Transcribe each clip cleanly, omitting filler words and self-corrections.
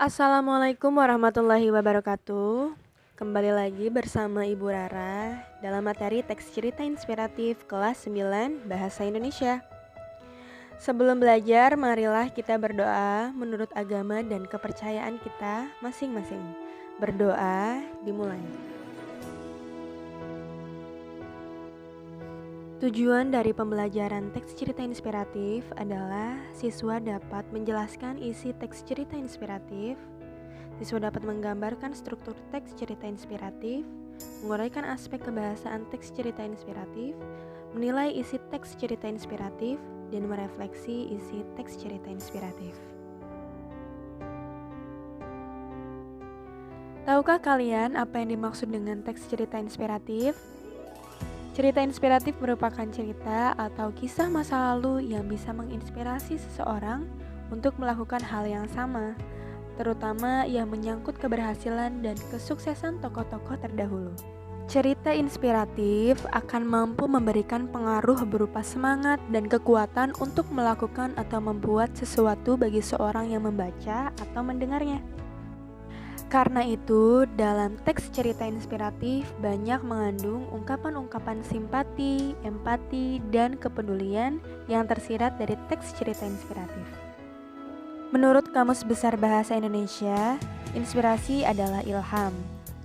Assalamualaikum warahmatullahi wabarakatuh. Kembali lagi bersama Ibu Rara dalam materi teks cerita inspiratif kelas 9 Bahasa Indonesia. Sebelum belajar, marilah kita berdoa menurut agama dan kepercayaan kita masing-masing. Berdoa dimulai. Tujuan dari pembelajaran teks cerita inspiratif adalah siswa dapat menjelaskan isi teks cerita inspiratif, siswa dapat menggambarkan struktur teks cerita inspiratif, menguraikan aspek kebahasaan teks cerita inspiratif, menilai isi teks cerita inspiratif, dan merefleksi isi teks cerita inspiratif. Tahukah kalian apa yang dimaksud dengan teks cerita inspiratif? Cerita inspiratif merupakan cerita atau kisah masa lalu yang bisa menginspirasi seseorang untuk melakukan hal yang sama, terutama yang menyangkut keberhasilan dan kesuksesan tokoh-tokoh terdahulu. Cerita inspiratif akan mampu memberikan pengaruh berupa semangat dan kekuatan untuk melakukan atau membuat sesuatu bagi seorang yang membaca atau mendengarnya. Karena itu, dalam teks cerita inspiratif banyak mengandung ungkapan-ungkapan simpati, empati, dan kepedulian yang tersirat dari teks cerita inspiratif. Menurut Kamus Besar Bahasa Indonesia, inspirasi adalah ilham.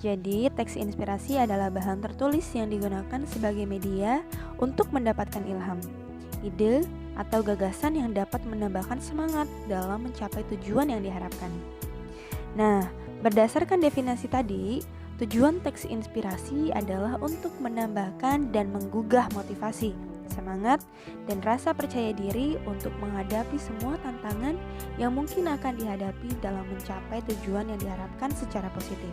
Jadi, teks inspirasi adalah bahan tertulis yang digunakan sebagai media untuk mendapatkan ilham, ide, atau gagasan yang dapat menambahkan semangat dalam mencapai tujuan yang diharapkan. Nah, berdasarkan definisi tadi, tujuan teks inspirasi adalah untuk menambahkan dan menggugah motivasi, semangat, dan rasa percaya diri untuk menghadapi semua tantangan yang mungkin akan dihadapi dalam mencapai tujuan yang diharapkan secara positif.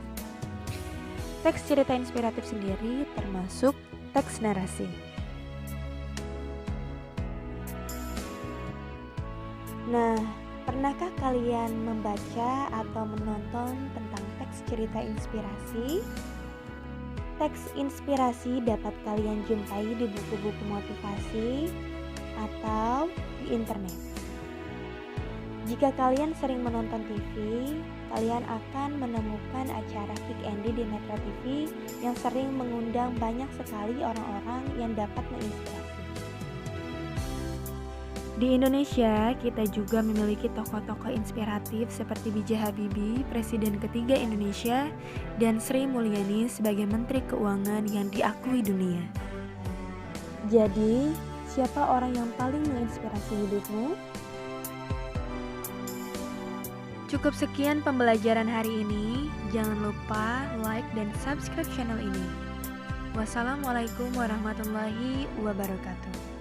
Teks cerita inspiratif sendiri termasuk teks narasi. Nah, pernahkah kalian membaca atau menonton tentang teks cerita inspirasi? Teks inspirasi dapat kalian jumpai di buku-buku motivasi atau di internet. Jika kalian sering menonton TV, kalian akan menemukan acara Kick Andy di Metro TV yang sering mengundang banyak sekali orang-orang yang dapat menginspirasi. Di Indonesia, kita juga memiliki tokoh-tokoh inspiratif seperti B.J. Habibie, Presiden ketiga Indonesia, dan Sri Mulyani sebagai Menteri Keuangan yang diakui dunia. Jadi, siapa orang yang paling menginspirasi hidupmu? Cukup sekian pembelajaran hari ini. Jangan lupa like dan subscribe channel ini. Wassalamualaikum warahmatullahi wabarakatuh.